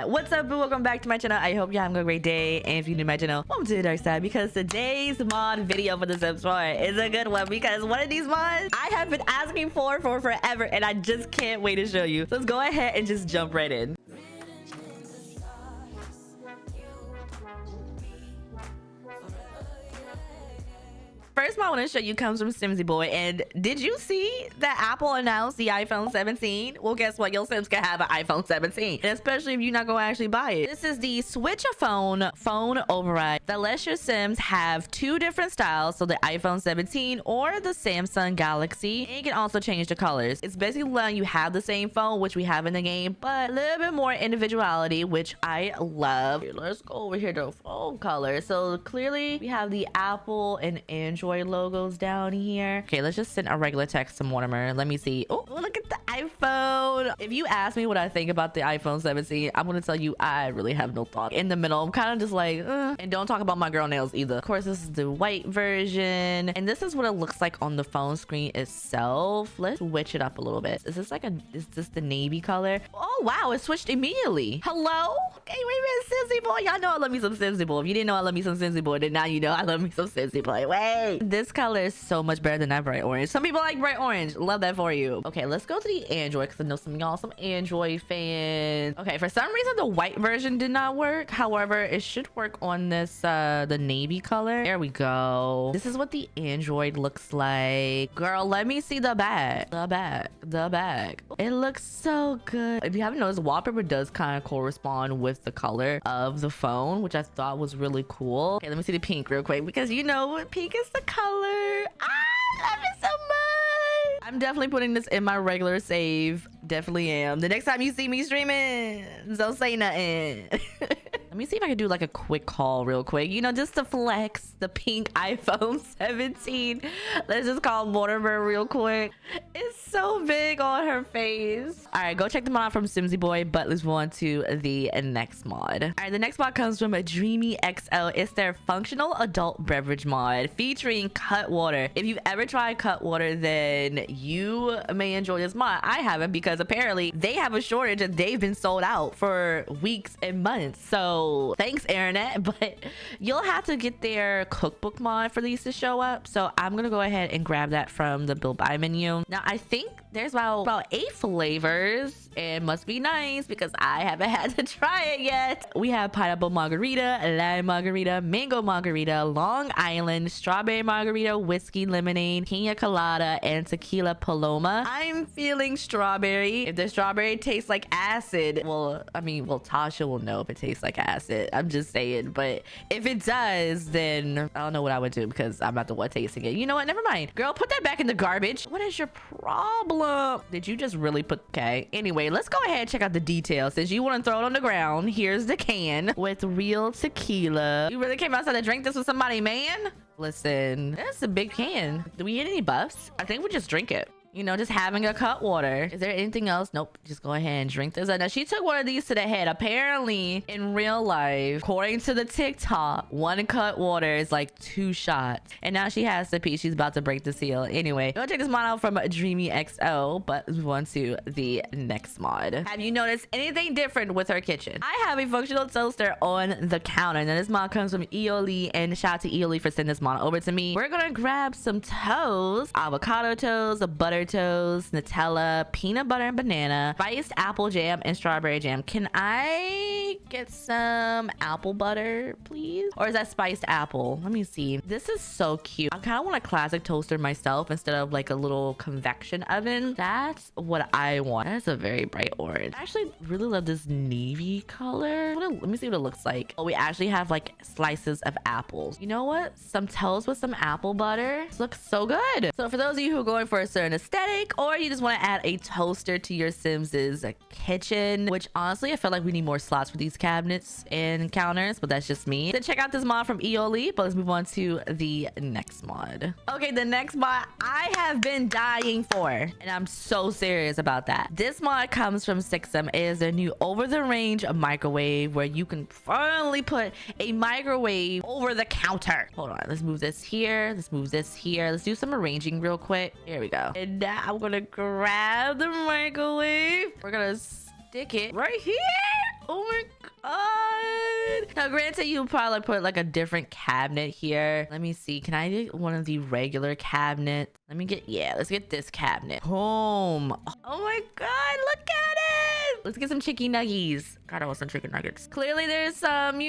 What's up, boo? Welcome back to my channel. I hope you're having a great day, and if you're new to my channel, welcome to the dark side, because today's mod video for the itsmeTroi is a good one, because one of these mods I have been asking for forever, and I just can't wait to show you. So let's go ahead and just jump right in. First mod I want to show you comes from itsmeTroi, and did you see that Apple announced the iPhone 17? Well, guess what? Your Sims can have an iPhone 17, and especially if you're not going to actually buy it. This is the Switch a Phone override that lets your Sims have two different styles, so the iPhone 17 or the Samsung Galaxy, and you can also change the colors. It's basically letting you have the same phone, which we have in the game, but a little bit more individuality, which I love. Here, let's go over here to phone color. So clearly we have the Apple and Android logos down here. Okay, let's just send a regular text to Mortimer. Let me see. Oh, look at the iPhone. If you ask me what I think about the iPhone 17, I'm gonna tell you I really have no thought. In the middle, I'm kind of just like, and don't talk about my girl nails either. Of course, this is the white version, and this is what it looks like on the phone screen itself. Let's switch it up a little bit. Is this the navy color? Oh wow, it switched immediately. Hello? Okay, wait a minute, itsmeTroi. Y'all know I love me some itsmeTroi. If you didn't know I love me some itsmeTroi, then now you know I love me some itsmeTroi. Wait. This color is so much better than that bright orange. Some people like bright orange. Love that for you. Okay, let's go to the Android, because I know some of y'all some Android fans. Okay, for some reason the white version did not work. However, it should work on this the navy color. There we go. This is what the Android looks like. Girl, let me see the back. The back. It looks so good. If you haven't noticed, the wallpaper does kind of correspond with the color of the phone, which I thought was really cool. Okay, let me see the pink real quick, because you know pink is the color. I love it so much. I'm definitely putting this in my regular save. Definitely am. The next time you see me streaming, don't say nothing. Let me see if I can do like a quick call real quick, you know, just to flex the pink iPhone 17. Let's just call Mortimer real quick. It's so big on her face. All right, go check them out from itsmeTroi, but let's move on to the next mod. All right, the next mod comes from a Dreamy XL. It's their functional adult beverage mod featuring Cutwater. If you've ever tried Cutwater, then you may enjoy this mod. I haven't, because apparently they have a shortage and they've been sold out for weeks and months. So thanks, internet, but you'll have to get their cookbook mod for these to show up. So I'm gonna go ahead and grab that from the build buy menu. Now I think there's about 8 flavors. It must be nice, because I haven't had to try it yet. We have pineapple margarita, lime margarita, mango margarita, Long Island, strawberry margarita, whiskey lemonade, pina colada, and tequila paloma. I'm feeling strawberry. If the strawberry tastes like acid, well, Tasha will know if it tastes like acid. I'm just saying. But if it does, then I don't know what I would do, because I'm not the one tasting it. You know what? Never mind. Girl, put that back in the garbage. What is your problem? Did you just really put... Okay. Anyway, let's go ahead and check out the details. Since you want to throw it on the ground, here's the can with real tequila. You really came outside to drink this with somebody, man? Listen, that's a big can. Do we get any buffs? I think we just drink it. You know, just having a Cutwater. Is there anything else? Nope. Just go ahead and drink this. Now, she took one of these to the head. Apparently, in real life, according to the TikTok, one Cutwater is like 2 shots. And now she has to pee. She's about to break the seal. Anyway, go check this mod out from Dreamy XL, but let's move on to the next mod. Have you noticed anything different with her kitchen? I have a functional toaster on the counter. Now, this mod comes from Eoli, and shout out to Eoli for sending this mod over to me. We're gonna grab some toast, avocado toast, a butter toast, Nutella, peanut butter and banana, spiced apple jam, and strawberry jam. Can I get some apple butter, please? Or is that spiced apple? Let me see. This is so cute. I kind of want a classic toaster myself instead of like a little convection oven. That's what I want. That's a very bright orange. I actually really love this navy color. Let me see what it looks like. Oh, we actually have like slices of apples. You know what? Some toast with some apple butter. This looks so good. So for those of you who are going for a certain aesthetic, or you just want to add a toaster to your Sims's kitchen, which honestly I feel like we need more slots for these cabinets and counters, but that's just me. Then check out this mod from Eoli, but let's move on to the next mod. Okay, the next mod I have been dying for, and I'm so serious about that. This mod comes from Sixum. It is a new over-the-range microwave where you can finally put a microwave over the counter. Hold on, let's move this here, let's move this here, let's do some arranging real quick. Here we go. And now I'm gonna grab the microwave. We're gonna stick it right here. Oh my Now, granted, you probably put like a different cabinet here. Let me see. Can I get one of the regular cabinets? Let's get this cabinet. Boom. Oh my God, look at it. Let's get some chicken nuggies. God, I want some chicken nuggets. Clearly there's some,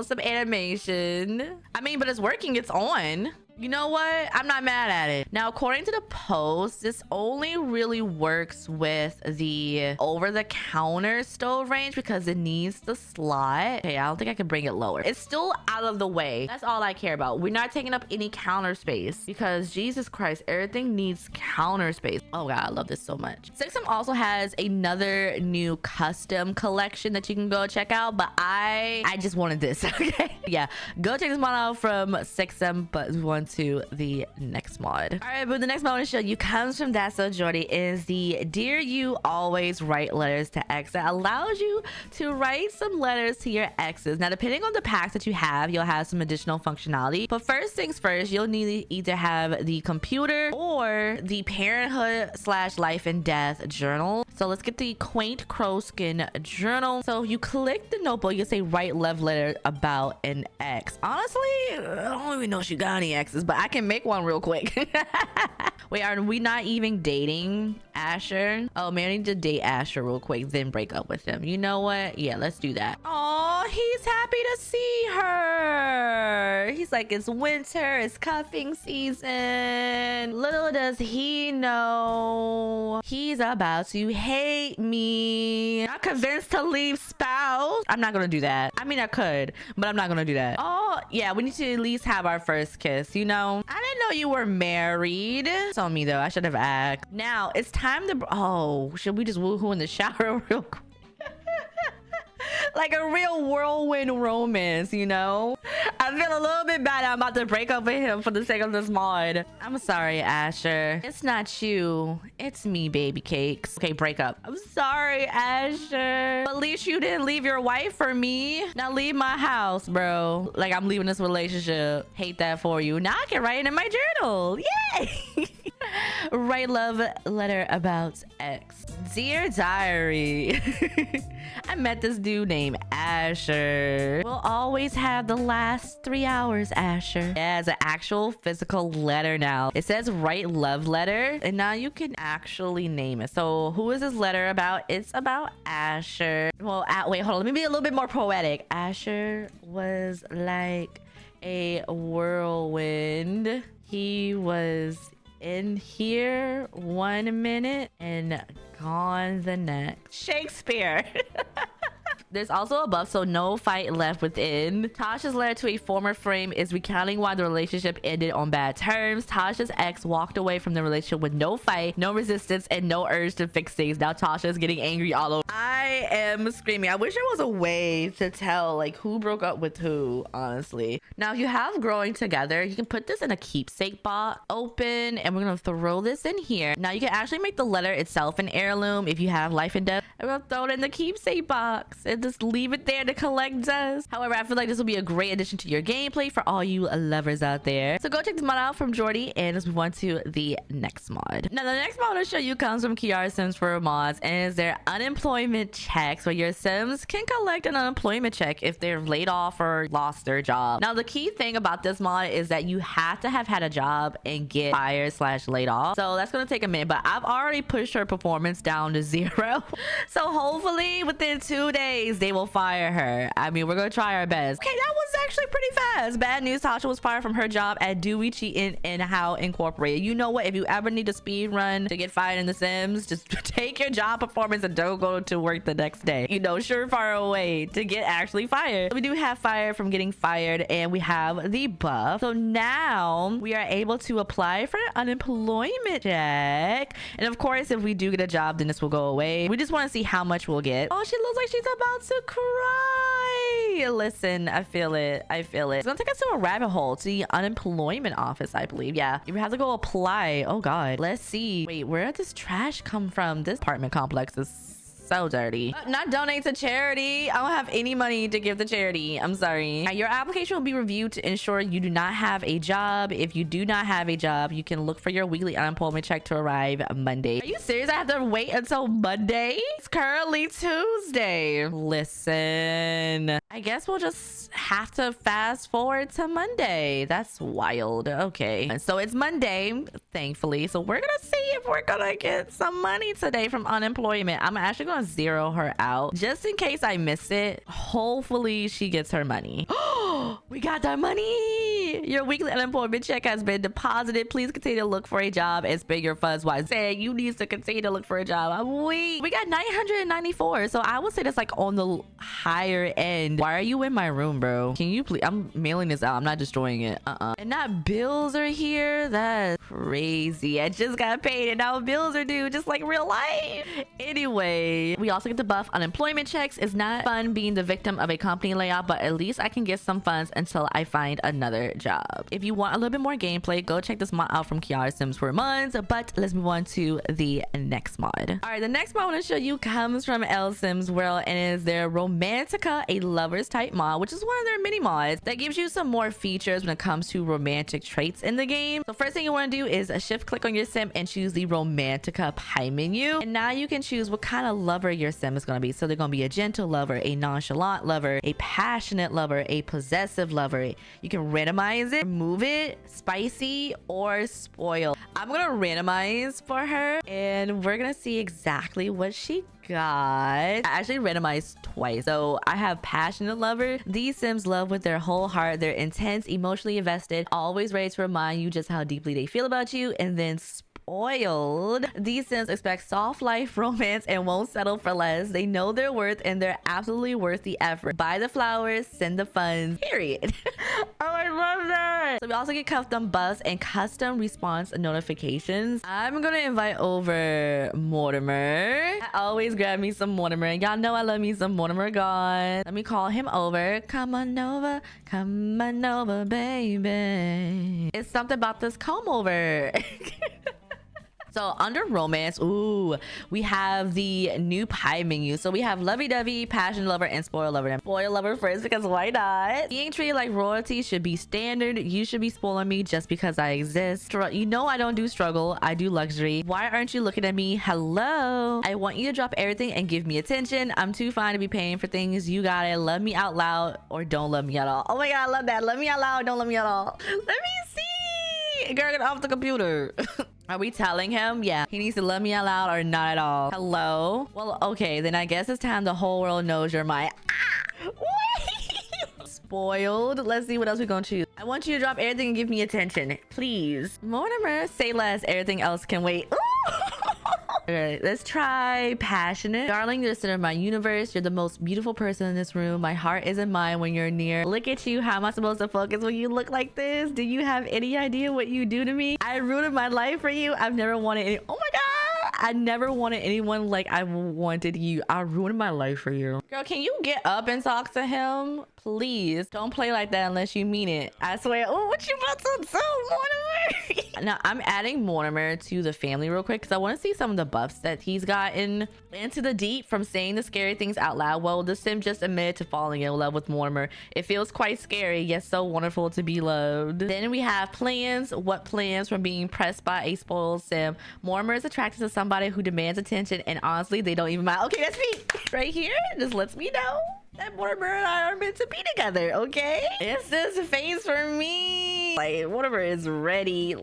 some animation. I mean, but it's working. It's on. You know what? I'm not mad at it. Now, according to the post, this only really works with the over-the-counter stove range because it needs the slot. Okay, I don't think I can bring it lower. It's still out of the way. That's all I care about. We're not taking up any counter space because Jesus Christ, everything needs counter space. Oh God, I love this so much. Sixum also has another new custom collection that you can go check out, but I just wanted this. Okay, yeah, go check this mod out from Sixum, but we want to the next mod. All right, but the next mod I want to show you comes from That's So Jordy, is the Dear You Always Write Letters to X that allows you to write some letters to your exes. Now, depending on the packs that you have, you'll have some additional functionality, but first things first, you'll need to either have the computer or the parenthood / life and death journal. So let's get the quaint crowskin journal. So you click the notebook, you say write love letter about an ex. Honestly, I don't even know if she got any exes, but I can make one real quick. Wait, are we not even dating Asher? Oh man, I need to date Asher real quick, then break up with him. You know what? Yeah, let's do that. Oh, he's happy to see her. He's like, it's winter, it's cuffing season. Little does he know, he's about to hate me. Not convinced to leave spouse. I'm not gonna do that. I mean, I could, but I'm not gonna do that. Oh yeah, we need to at least have our first kiss, I didn't know you were married. It's on me though, I should have asked. Now it's time to, should we just woohoo in the shower real quick? Like a real whirlwind romance, I feel a little bit bad. I'm about to break up with him for the sake of this mod. I'm sorry, Asher. It's not you. It's me, baby cakes. Okay, break up. I'm sorry, Asher. At least you didn't leave your wife for me. Now leave my house, bro. Like I'm leaving this relationship. Hate that for you. Now I can write it in my journal. Yay! Write love letter about ex. Dear diary. I met this dude named Asher. We'll always have the last 3 hours, Asher. Yeah, it's an actual physical letter now. It says write love letter, and now you can actually name it. So who is this letter about? It's about Asher. Well, wait, hold on. Let me be a little bit more poetic. Asher was like a whirlwind. He was in here 1 minute and gone the next. Shakespeare. There's also a buff, so no fight left within. Tasha's letter to a former frame is recounting why the relationship ended on bad terms. Tasha's ex walked away from the relationship with no fight, no resistance, and no urge to fix things. Now Tasha is getting angry all over. I am screaming. I wish there was a way to tell like who broke up with who, honestly. Now if you have growing together, you can put this in a keepsake box, open, and we're gonna throw this in here. Now you can actually make the letter itself an heirloom if you have life and death. I'm gonna throw it in the keepsake box and just leave it there to collect dust. However, I feel like this will be a great addition to your gameplay for all you lovers out there. So go check this mod out from Jordy, and let's move on to the next mod. Now the next mod I'll show you comes from Kiara Sims for mods, and is their unemployment checks, where your Sims can collect an unemployment check if they're laid off or lost their job. Now the key thing about this mod is that you have to have had a job and get fired / laid off. So that's gonna take a minute, but I've already pushed her performance down to 0. So hopefully within 2 days they will fire her. I mean, we're gonna try our best. Okay, that was actually pretty fast. Bad news, Tasha was fired from her job at Dewey Cheatin' and How Incorporated. You know what? If you ever need a speed run to get fired in The Sims, just take your job performance and don't go to work the next day. Surefire way to get actually fired. We do have fire from getting fired, and we have the buff. So now we are able to apply for an unemployment check. And of course, if we do get a job, then this will go away. We just want to see how much we'll get. Oh, she looks like she's about to cry. Listen, I feel it. It's gonna take us to a rabbit hole, to the unemployment office, I believe. Yeah, you have to go apply. Oh god, let's see. Wait, where did this trash come from? This apartment complex is so dirty. Not donate to charity. I don't have any money to give to charity. I'm sorry. Your application will be reviewed to ensure you do not have a job. If you do not have a job, you can look for your weekly unemployment check to arrive Monday. Are you serious? I have to wait until Monday? It's currently Tuesday. Listen, I I guess we'll just have to fast forward to Monday. That's wild. Okay. So it's Monday, thankfully. So we're gonna see if we're gonna get some money today from unemployment. I'm actually gonna zero her out just in case I miss it. Hopefully she gets her money. We got that money. Your weekly unemployment check has been deposited. Please continue to look for a job and spend your funds wisely. Saying you need to continue to look for a job. We got 994. So I would say that's like on the higher end. Why are you in my room, bro? Can you please? I'm mailing this out. I'm not destroying it. And now bills are here. That's crazy. I just got paid and now bills are due, just like real life. Anyway, we also get the buff unemployment checks. It's not fun being the victim of a company layoff, but at least I can get some funds until I find another job. If you want a little bit more gameplay, go check this mod out from Kiara Sims for months. But let's move on to the next mod. All right, the next mod I want to show you comes from L Sims World and is their Romantica, a lovers type mod, which is one of their mini mods that gives you some more features when it comes to romantic traits in the game. So first thing you want to do is a shift click on your sim and choose the Romantica pie menu. And now you can choose what kind of lover your sim is going to be. So they're going to be a gentle lover, a nonchalant lover, a passionate lover, a possessive lover. You can randomize it, move it, spicy or spoil. I'm going to randomize for her and we're going to see exactly what she got. I actually randomized twice. So I have passionate lover. These sims love with their whole heart. They're intense, emotionally invested, always ready to remind you just how deeply they feel about you. And then spoiled. These sims expect soft life romance and won't settle for less. They know their worth and they're absolutely worth the effort. Buy the flowers, send the funds, period. Oh, I love that. So we also get custom buffs and custom response notifications. I'm gonna invite over Mortimer. I always grab me some Mortimer. Y'all know I love me some Mortimer God. Let me call him over. Come on over, baby. It's something about this comb over. So under romance, ooh, we have the new pie menu. So we have lovey-dovey, passion lover, and spoil lover. And spoil lover first because why not? Being treated like royalty should be standard. You should be spoiling me just because I exist. You know I don't do struggle. I do luxury. Why aren't you looking at me? Hello. I want you to drop everything and give me attention. I'm too fine to be paying for things. You got it. Love me out loud or don't love me at all. Oh my god, I love that. Love me out loud or don't love me at all. Let me see. Girl, get off the computer. Are we telling him? Yeah. He needs to love me out loud or not at all. Hello? Well, okay. Then I guess it's time the whole world knows you're my... Wait! Spoiled. Let's see what else we're gonna choose. I want you to drop everything and give me attention. Please. Mortimer, say less. Everything else can wait. Okay, let's try passionate. Darling, you're the center of my universe. You're the most beautiful person in this room. My heart isn't mine when you're near. Look at you. How am I supposed to focus when you look like this? Do you have any idea what you do to me? I ruined my life for you. I've never wanted any... Oh my god! I never wanted anyone like I wanted you. I ruined my life for you. Girl, can you get up and talk to him? Please. Don't play like that unless you mean it. I swear. Oh, what you about to do, Mortimer? Now, I'm adding Mortimer to the family real quick because I want to see some of the buffs that he's gotten. Into the deep from saying the scary things out loud. Well, the sim just admitted to falling in love with Mortimer. It feels quite scary, yet so wonderful to be loved. Then we have plans. What plans from being pressed by a spoiled sim? Mortimer is attracted to somebody who demands attention, and honestly, they don't even mind. Okay, that's me. Right here, this lets me know that Mortimer and I are meant to be together, okay? It's this phase for me. Like, Mortimer is ready.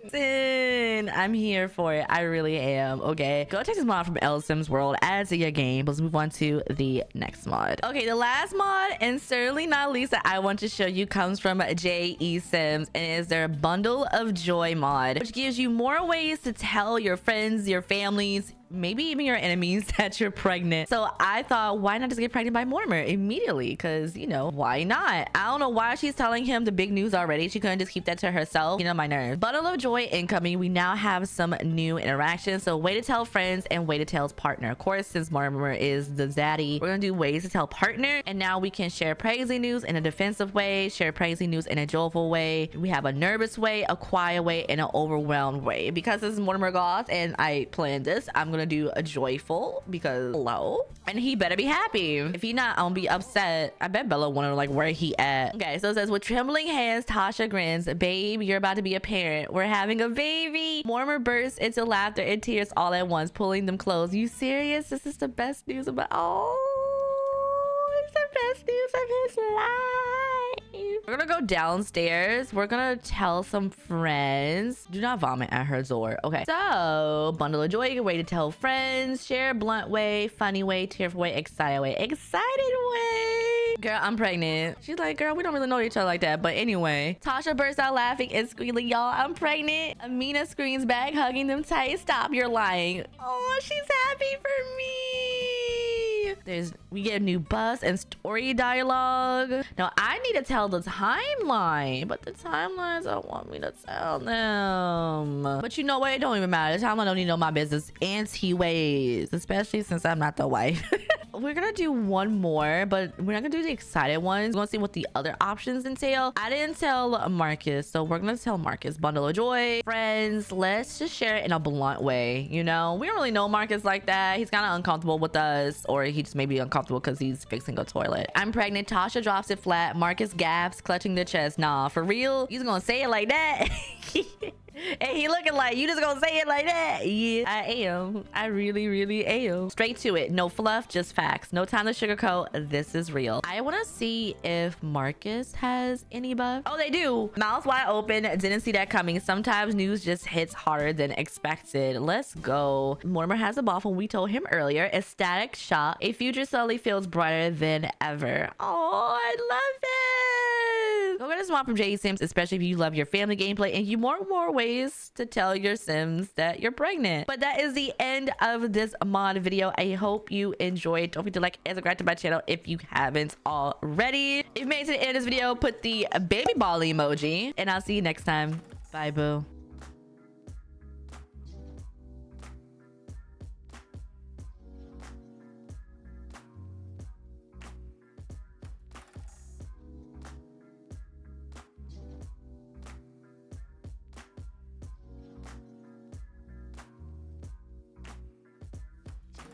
Listen, I'm here for it. I really am. Okay, go check this mod from L Sims World. Add to your game. Let's move on to the next mod. Okay, the last mod, and certainly not least, that I want to show you comes from JE Sims, and it is their Bundle of Joy mod, which gives you more ways to tell your friends, your families, maybe even your enemies that you're pregnant. So I thought, why not just get pregnant by Mortimer immediately? Because, you know, why not? I don't know why she's telling him the big news already. She couldn't just keep that to herself. You know, my nerves. Bundle of Joy incoming. We now have some new interactions. So way to tell friends and way to tell partner. Of course, since Mortimer is the zaddy, we're gonna do ways to tell partner. And now we can share crazy news in a defensive way, share crazy news in a joyful way. We have a nervous way, a quiet way, and an overwhelmed way. Because this is Mortimer Goth and I planned this, I'm gonna do a joyful because hello, and he better be happy. If he not, I'll be upset. I bet Bella wanted like where he at. Okay, so it says with trembling hands, Tasha grins. Babe, you're about to be a parent. We're having a baby. Mortimer bursts into laughter and tears all at once, pulling them close. You serious? This is the best news about. Oh. We're gonna go downstairs. We're gonna tell some friends. Do not vomit at her door. Okay. So, bundle of joy, way to tell friends. Share, blunt way, funny way, tearful way, excited way. Excited way. Girl, I'm pregnant. She's like, girl, we don't really know each other like that. But anyway, Tasha bursts out laughing and squealing, y'all, I'm pregnant. Amina screams back, hugging them tight. Stop, you're lying. Oh, she's happy for me. We get a new bus and story dialogue. Now I need to tell the timeline, but the timelines don't want me to tell them. But you know what? It don't even matter. The timeline don't need to know my business anti-ways, especially since I'm not the wife. We're gonna do one more, but we're not gonna do the excited ones. We're gonna see what the other options entail. I didn't tell Marcus, so we're gonna tell Marcus. Bundle of joy, friends, let's just share it in a blunt way. You know, we don't really know Marcus like that. He's kind of uncomfortable with us, or he just may be uncomfortable because he's fixing a toilet. I'm pregnant. Tasha drops it flat. Marcus gaps, clutching the chest. Nah, for real? He's gonna say it like that? And he looking like, you just gonna say it like that? Yeah, I am. I really am. Straight to it. No fluff, just facts. No time to sugarcoat. This is real. I want to see if Marcus has any buff. Oh, they do. Mouth wide open. Didn't see that coming. Sometimes news just hits harder than expected. Let's go. Mortimer has a buff when we told him earlier. Ecstatic shock. A future slowly feels brighter than ever. Oh, I love it. Go get a mod from J Sims, especially if you love your family gameplay and you want more ways to tell your Sims that you're pregnant. But that is the end of this mod video. I hope you enjoyed. Don't forget to like and subscribe to my channel if you haven't already. If you made it to the end of this video, put the baby ball emoji, and I'll see you next time. Bye, boo.